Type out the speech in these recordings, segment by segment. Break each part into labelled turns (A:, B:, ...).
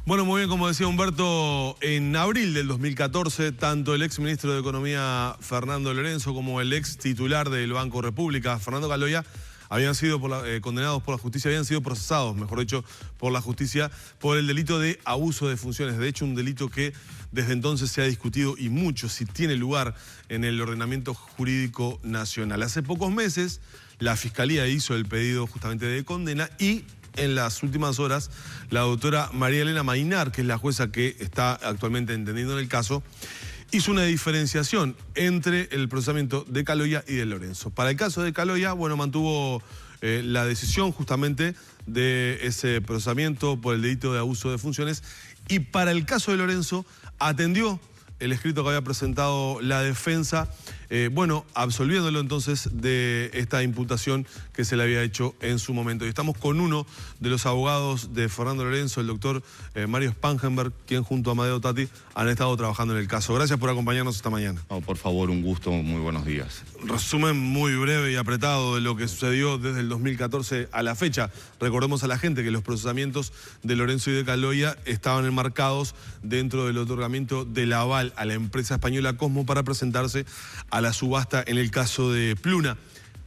A: Bueno, muy bien, como decía Humberto, en abril del 2014, tanto el ex ministro de Economía, Fernando Lorenzo, como el ex titular del Banco República, Fernando Caloia, habían sido condenados por la justicia, habían sido procesados, mejor dicho, por la justicia, por el delito de abuso de funciones. De hecho, un delito que desde entonces se ha discutido y mucho si tiene lugar en el ordenamiento jurídico nacional. Hace pocos meses, la Fiscalía hizo el pedido justamente de condena y en las últimas horas, la doctora María Elena Maynard, que es la jueza que está actualmente entendiendo en el caso, hizo una diferenciación entre el procesamiento de Caloia y de Lorenzo. Para el caso de Caloia, bueno, mantuvo la decisión justamente de ese procesamiento por el delito de abuso de funciones, y para el caso de Lorenzo atendió el escrito que había presentado la defensa, bueno, absolviéndolo entonces de esta imputación que se le había hecho en su momento. Y estamos con uno de los abogados de Fernando Lorenzo, el doctor Mario Spangenberg, quien junto a Amadeo Tati han estado trabajando en el caso. Gracias por acompañarnos esta mañana.
B: No, por favor, un gusto, muy buenos días.
A: Resumen muy breve y apretado de lo que sucedió desde el 2014 a la fecha. Recordemos a la gente que los procesamientos de Lorenzo y de Caloia estaban enmarcados dentro del otorgamiento del aval a la empresa española Cosmo para presentarse a la subasta en el caso de Pluna.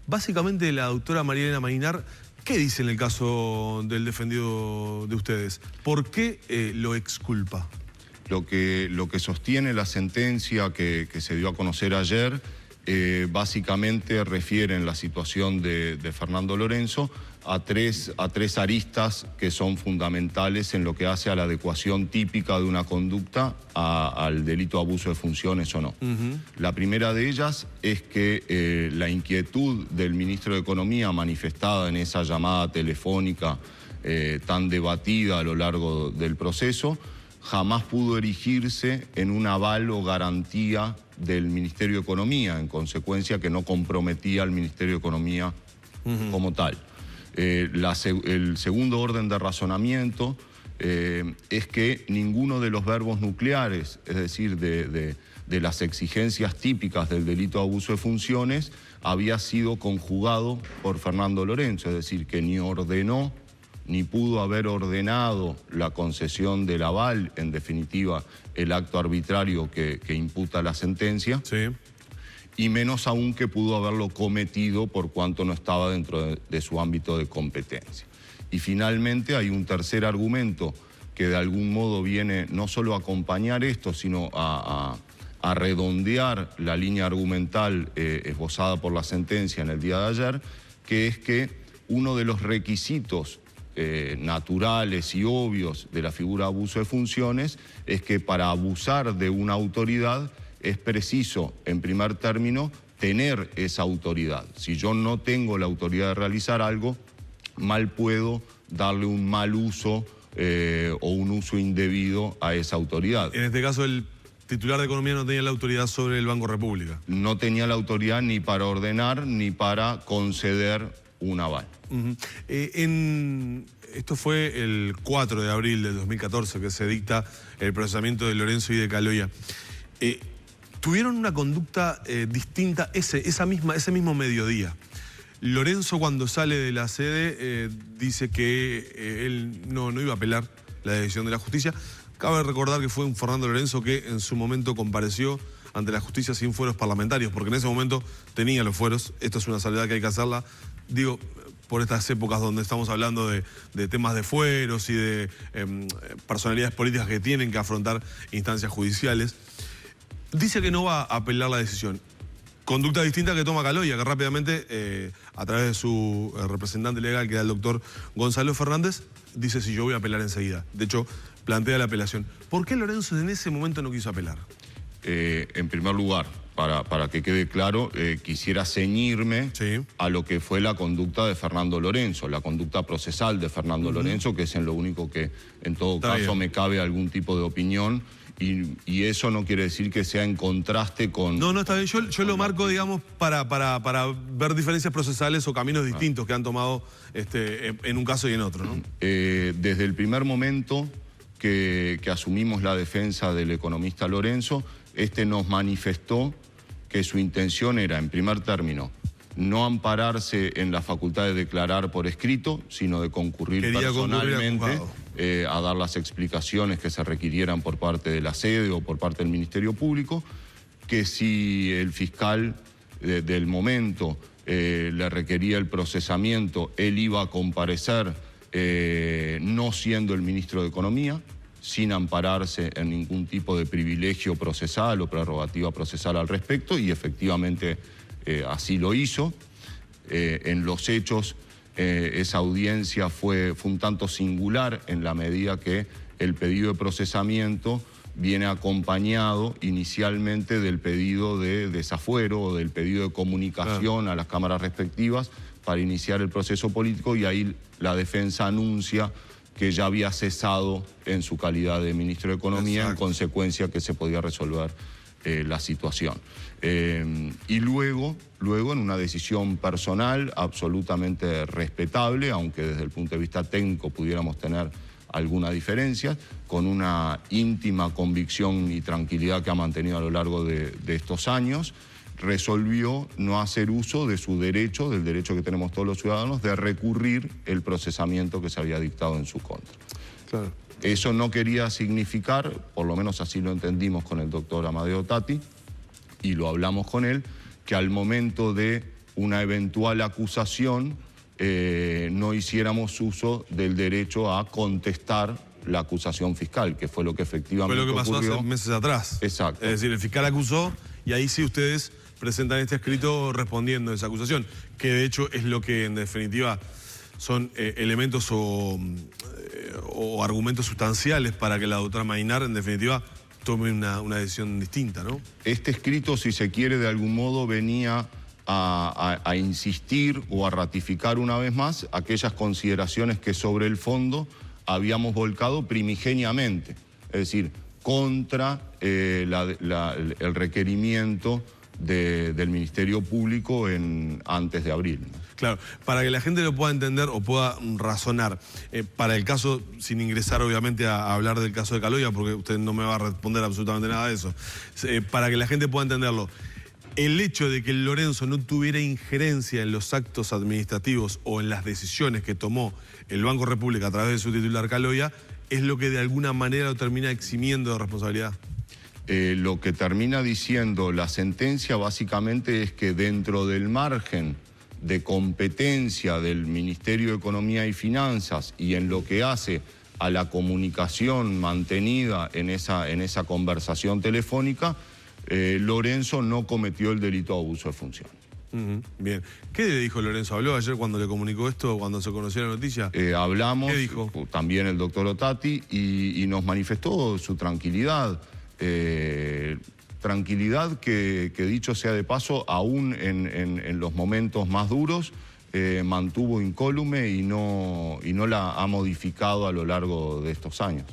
A: Básicamente, la doctora María Elena Maynard, ¿qué dice en el caso del defendido de ustedes? ¿Por qué lo exculpa?
B: Lo que sostiene la sentencia que se dio a conocer ayer, básicamente refiere en la situación de Fernando Lorenzo a tres aristas que son fundamentales en lo que hace a la adecuación típica de una conducta al delito de abuso de funciones o no. La primera de ellas es que la inquietud del ministro de Economía manifestada en esa llamada telefónica tan debatida a lo largo del proceso jamás pudo erigirse en un aval o garantía del Ministerio de Economía, en consecuencia que no comprometía al Ministerio de Economía como tal. El segundo orden de razonamiento es que ninguno de los verbos nucleares, es decir, de las exigencias típicas del delito de abuso de funciones, había sido conjugado por Fernando Lorenzo, es decir, que ni ordenó ni pudo haber ordenado la concesión del aval, en definitiva, el acto arbitrario que imputa la sentencia, sí, y menos aún que pudo haberlo cometido por cuanto no estaba dentro de su ámbito de competencia. Y finalmente hay un tercer argumento que de algún modo viene no solo a acompañar esto, sino a redondear la línea argumental esbozada por la sentencia en el día de ayer, que es que uno de los requisitos naturales y obvios de la figura de abuso de funciones es que para abusar de una autoridad es preciso, en primer término, tener esa autoridad. Si yo no tengo la autoridad de realizar algo, mal puedo darle un mal uso o un uso indebido a esa autoridad. En
A: este caso, el titular de Economía no tenía la autoridad sobre el Banco República.
B: No tenía la autoridad ni para ordenar ni para conceder un aval.
A: Esto fue el 4 de abril del 2014 que se dicta el procesamiento de Lorenzo y de Caloia. Tuvieron una conducta distinta ese mismo mediodía. Lorenzo, cuando sale de la sede, dice que él no iba a apelar la decisión de la justicia. Cabe recordar que fue un Fernando Lorenzo que en su momento compareció ante la justicia sin fueros parlamentarios, porque en ese momento tenía los fueros. Esto es una salvedad que hay que hacerla, digo, por estas épocas donde estamos hablando de temas de fueros y de personalidades políticas que tienen que afrontar instancias judiciales. Dice que no va a apelar la decisión. Conducta distinta que toma Caloia, que rápidamente, a través de su representante legal, que era el doctor Gonzalo Fernández, dice: sí, yo voy a apelar enseguida. De hecho, plantea la apelación. ¿Por qué Lorenzo en ese momento no quiso apelar?
B: En primer lugar, para que quede claro, quisiera ceñirme a lo que fue la conducta de Fernando Lorenzo, la conducta procesal de Fernando Lorenzo, que es en lo único que en todo caso me cabe algún tipo de opinión. Y eso no quiere decir que sea en contraste con...
A: No, está bien. Yo lo marco, digamos, para ver diferencias procesales o caminos distintos que han tomado en un caso y en otro, ¿no?
B: Desde el primer momento que asumimos la defensa del economista Lorenzo, nos manifestó que su intención era, en primer término, no ampararse en la facultad de declarar por escrito, sino de concurrir personalmente a dar las explicaciones que se requirieran por parte de la sede o por parte del Ministerio Público, que si el fiscal del momento le requería el procesamiento, él iba a comparecer no siendo el ministro de Economía, sin ampararse en ningún tipo de privilegio procesal o prerrogativa procesal al respecto, y efectivamente así lo hizo. En los hechos, esa audiencia fue un tanto singular en la medida que el pedido de procesamiento viene acompañado inicialmente del pedido de desafuero o del pedido de comunicación a las cámaras respectivas para iniciar el proceso político, y ahí la defensa anuncia que ya había cesado en su calidad de ministro de Economía, en consecuencia que se podía resolver la situación. Y luego, en una decisión personal absolutamente respetable, aunque desde el punto de vista técnico pudiéramos tener alguna diferencia, con una íntima convicción y tranquilidad que ha mantenido a lo largo de estos años, resolvió no hacer uso de su derecho, del derecho que tenemos todos los ciudadanos, de recurrir el procesamiento que se había dictado en su contra.
A: Claro.
B: Eso no quería significar, por lo menos así lo entendimos con el doctor Amadeo Tati, y lo hablamos con él, que al momento de una eventual acusación no hiciéramos uso del derecho a contestar la acusación fiscal, que fue lo que efectivamente ocurrió.
A: Fue lo que pasó hace meses atrás.
B: Exacto.
A: Es decir, el fiscal acusó y ahí sí ustedes presentan este escrito respondiendo a esa acusación, que de hecho es lo que en definitiva son elementos o argumentos sustanciales para que la doctora Maynard en definitiva tome una decisión distinta, ¿no?
B: Este escrito, si se quiere, de algún modo venía a insistir o a ratificar una vez más aquellas consideraciones que sobre el fondo habíamos volcado primigeniamente, es decir, contra el requerimiento del Ministerio Público antes de abril, ¿no?
A: Claro, para que la gente lo pueda entender o pueda razonar, para el caso, sin ingresar obviamente a hablar del caso de Caloya, porque usted no me va a responder absolutamente nada de eso, para que la gente pueda entenderlo, el hecho de que el Lorenzo no tuviera injerencia en los actos administrativos o en las decisiones que tomó el Banco República a través de su titular Caloya, es lo que de alguna manera lo termina eximiendo de responsabilidad.
B: Lo que termina diciendo la sentencia básicamente es que dentro del margen de competencia del Ministerio de Economía y Finanzas y en lo que hace a la comunicación mantenida en esa conversación telefónica, Lorenzo no cometió el delito de abuso de función.
A: Bien. ¿Qué le dijo Lorenzo? ¿Habló ayer cuando le comunicó esto, cuando se conoció la noticia?
B: Hablamos,
A: ¿Qué dijo?
B: También el doctor Otati, y nos manifestó su tranquilidad. Tranquilidad que dicho sea de paso, aún en los momentos más duros, mantuvo incólume y no la ha modificado a lo largo de estos años.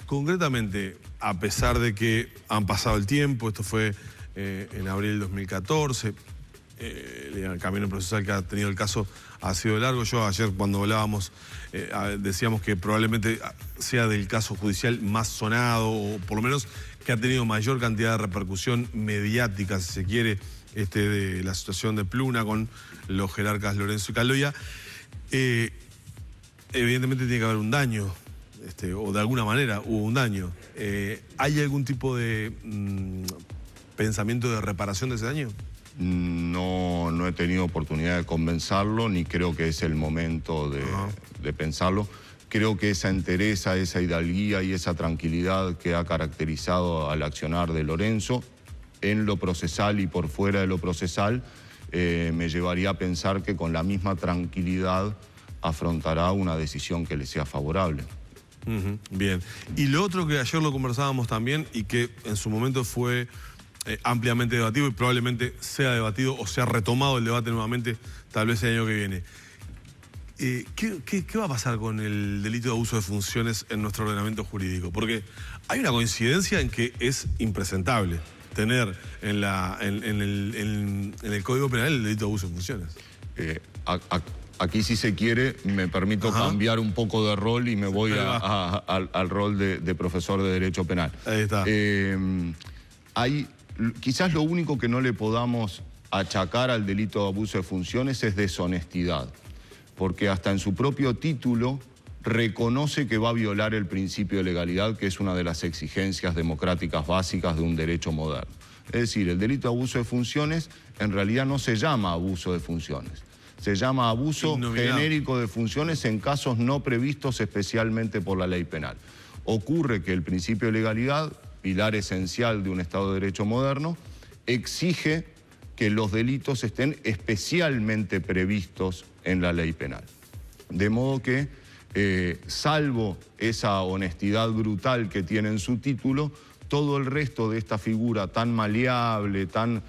A: Concretamente, a pesar de que han pasado el tiempo, esto fue en abril del 2014, el camino procesal que ha tenido el caso ha sido largo. Yo ayer cuando hablábamos decíamos que probablemente sea del caso judicial más sonado, o por lo menos que ha tenido mayor cantidad de repercusión mediática, si se quiere, de la situación de Pluna con los jerarcas Lorenzo y Caloya. Evidentemente tiene que haber un daño, o de alguna manera hubo un daño. ¿Hay algún tipo de pensamiento de reparación de ese daño?
B: No he tenido oportunidad de convencerlo, ni creo que es el momento de pensarlo. Creo que esa entereza, esa hidalguía y esa tranquilidad que ha caracterizado al accionar de Lorenzo en lo procesal y por fuera de lo procesal, me llevaría a pensar que con la misma tranquilidad afrontará una decisión que le sea favorable.
A: Bien. Y lo otro que ayer lo conversábamos también y que en su momento fue ampliamente debatido y probablemente sea debatido o sea retomado el debate nuevamente tal vez el año que viene. ¿Qué va a pasar con el delito de abuso de funciones en nuestro ordenamiento jurídico? Porque hay una coincidencia en que es impresentable tener en el Código Penal el delito de abuso de funciones.
B: Aquí, si se quiere, me permito cambiar un poco de rol y me voy al rol de profesor de Derecho Penal.
A: Ahí está.
B: Quizás lo único que no le podamos achacar al delito de abuso de funciones es deshonestidad, porque hasta en su propio título reconoce que va a violar el principio de legalidad, que es una de las exigencias democráticas básicas de un derecho moderno. Es decir, el delito de abuso de funciones en realidad no se llama abuso de funciones. Se llama abuso genérico de funciones en casos no previstos especialmente por la ley penal. Ocurre que el principio de legalidad, pilar esencial de un Estado de Derecho moderno, exige que los delitos estén especialmente previstos en la ley penal. De modo que, salvo esa honestidad brutal que tiene en su título, todo el resto de esta figura tan maleable, tan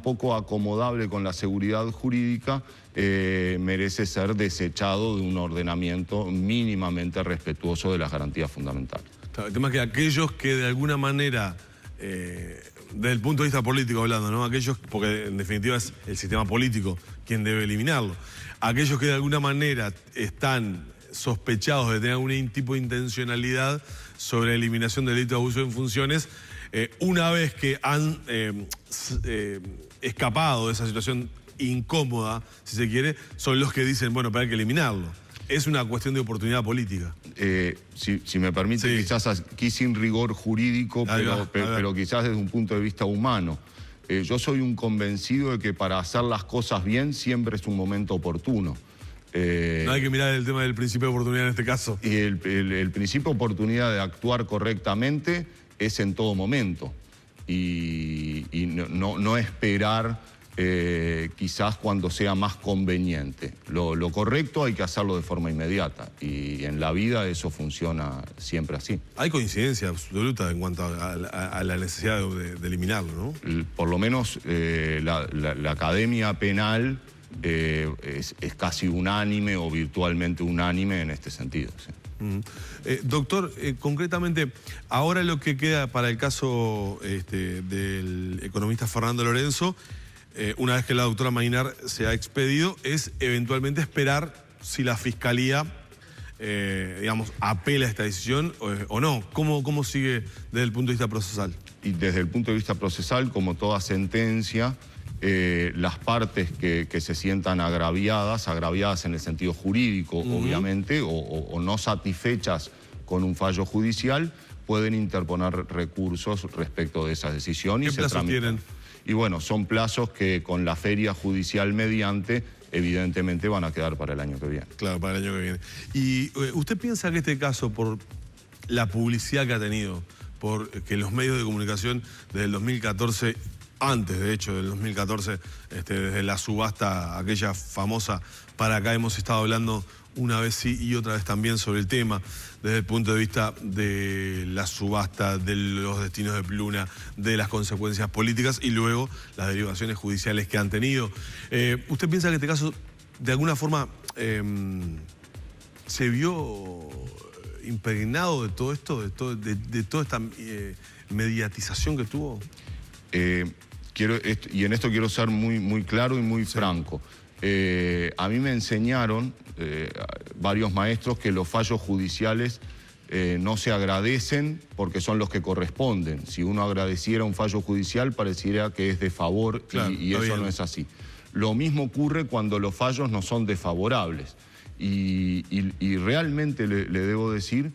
B: poco acomodable con la seguridad jurídica, merece ser desechado de un ordenamiento mínimamente respetuoso de las garantías fundamentales.
A: Claro, el tema es que aquellos que de alguna manera, desde el punto de vista político hablando, ¿no? Aquellos, porque en definitiva es el sistema político quien debe eliminarlo, aquellos que de alguna manera están sospechados de tener algún tipo de intencionalidad sobre la eliminación del delito de abuso en funciones, una vez que han escapado de esa situación incómoda, si se quiere, son los que dicen, bueno, pero hay que eliminarlo. Es una cuestión de oportunidad política.
B: Si me permite, sí. Quizás aquí sin rigor jurídico, pero quizás desde un punto de vista humano. Yo soy un convencido de que para hacer las cosas bien siempre es un momento oportuno.
A: No hay que mirar el tema del principio de oportunidad en este caso.
B: Y el principio de oportunidad de actuar correctamente es en todo momento. Y no esperar quizás cuando sea más conveniente. Lo correcto hay que hacerlo de forma inmediata. Y en la vida eso funciona siempre así.
A: Hay coincidencia absoluta en cuanto a la necesidad de eliminarlo, ¿no?
B: Por lo menos la academia penal es casi unánime o virtualmente unánime en este sentido. Sí.
A: Doctor, concretamente, ahora lo que queda para el caso del economista Fernando Lorenzo, una vez que la doctora Maynard se ha expedido, es eventualmente esperar si la Fiscalía, digamos, apela a esta decisión o no. ¿Cómo sigue desde el punto de vista procesal?
B: Y desde el punto de vista procesal, como toda sentencia, las partes que se sientan agraviadas en el sentido jurídico, obviamente, o no satisfechas con un fallo judicial, pueden interponer recursos respecto de esa decisión.
A: ¿Qué plazos tienen?
B: Y bueno, son plazos que con la feria judicial mediante, evidentemente van a quedar para el año que viene.
A: Claro, para el año que viene. ¿Y usted piensa que este caso, por la publicidad que ha tenido, por que los medios de comunicación desde el 2014... antes, de hecho, del 2014, desde la subasta, aquella famosa, para acá hemos estado hablando una vez sí y otra vez también sobre el tema, desde el punto de vista de la subasta, de los destinos de Pluna, de las consecuencias políticas y luego las derivaciones judiciales que han tenido. ¿Usted piensa que este caso, de alguna forma, se vio impregnado de todo esto, de toda esta mediatización que tuvo?
B: Y en esto quiero ser muy claro y muy franco. A mí me enseñaron varios maestros que los fallos judiciales no se agradecen porque son los que corresponden. Si uno agradeciera un fallo judicial pareciera que es de favor, claro, y eso no es así. Lo mismo ocurre cuando los fallos no son desfavorables. Y realmente le debo decir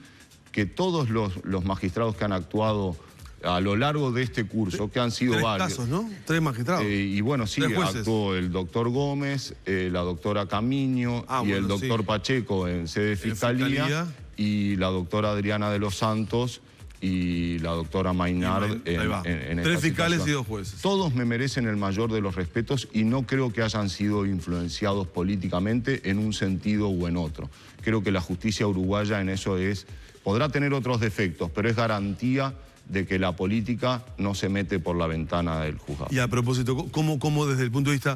B: que todos los magistrados que han actuado a lo largo de este curso, que han sido varios. 3 casos,
A: ¿no? 3 magistrados.
B: Y bueno, sí, actuó el doctor Gómez, la doctora Camiño y el doctor Pacheco en sede de Fiscalía, y la doctora Adriana de los Santos y la doctora Maynard en
A: 3 fiscales y 2 jueces.
B: Todos me merecen el mayor de los respetos y no creo que hayan sido influenciados políticamente en un sentido u en otro. Creo que la justicia uruguaya en eso podrá tener otros defectos, pero es garantía de que la política no se mete por la ventana del juzgado.
A: Y a propósito, ¿cómo desde el punto de vista,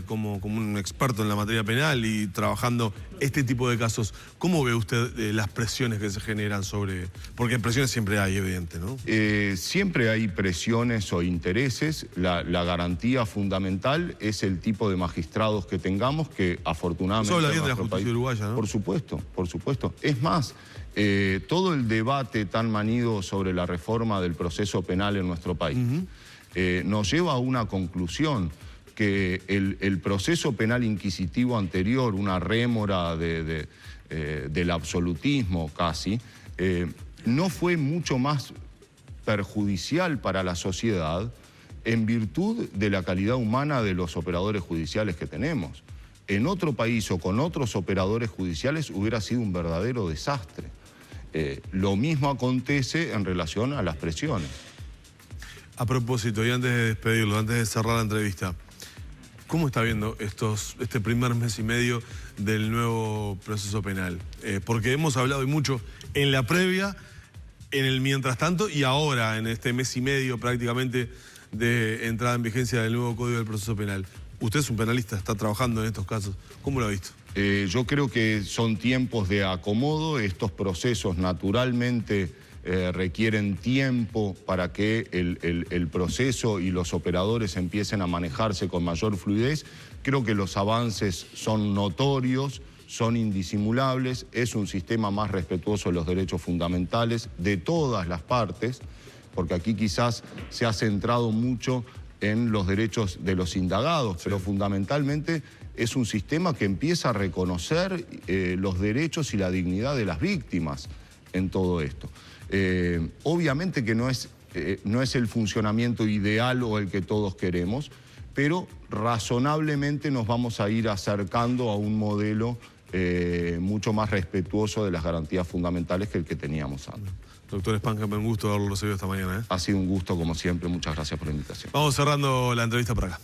A: como un experto en la materia penal y trabajando este tipo de casos, cómo ve usted las presiones que se generan sobre...? Porque presiones siempre hay, evidente, ¿no?
B: Siempre hay presiones o intereses. La garantía fundamental es el tipo de magistrados que tengamos, que afortunadamente...
A: Eso habla bien de la justicia uruguaya, ¿no?
B: Por supuesto, por supuesto. Es más, todo el debate tan manido sobre la reforma del proceso penal en nuestro país nos lleva a una conclusión, que el proceso penal inquisitivo anterior, una rémora de del absolutismo casi, no fue mucho más perjudicial para la sociedad en virtud de la calidad humana de los operadores judiciales que tenemos. En otro país o con otros operadores judiciales hubiera sido un verdadero desastre. Lo mismo acontece en relación a las presiones.
A: A propósito, y antes de despedirlo, antes de cerrar la entrevista, ¿cómo está viendo este primer mes y medio del nuevo proceso penal? Porque hemos hablado y mucho en la previa, en el mientras tanto y ahora, en este mes y medio prácticamente de entrada en vigencia del nuevo Código del Proceso Penal. Usted es un penalista, está trabajando en estos casos. ¿Cómo lo ha visto?
B: Yo creo que son tiempos de acomodo. Estos procesos naturalmente requieren tiempo para que el proceso y los operadores empiecen a manejarse con mayor fluidez. Creo que los avances son notorios, son indisimulables. Es un sistema más respetuoso de los derechos fundamentales de todas las partes, porque aquí quizás se ha centrado mucho en los derechos de los indagados, sí, pero fundamentalmente es un sistema que empieza a reconocer los derechos y la dignidad de las víctimas en todo esto. Obviamente que no es el funcionamiento ideal o el que todos queremos, pero razonablemente nos vamos a ir acercando a un modelo mucho más respetuoso de las garantías fundamentales que el que teníamos antes.
A: Doctor Spangenberg, un gusto haberlo recibido esta mañana.
B: Ha sido un gusto, como siempre. Muchas gracias por la invitación.
A: Vamos cerrando la entrevista por acá.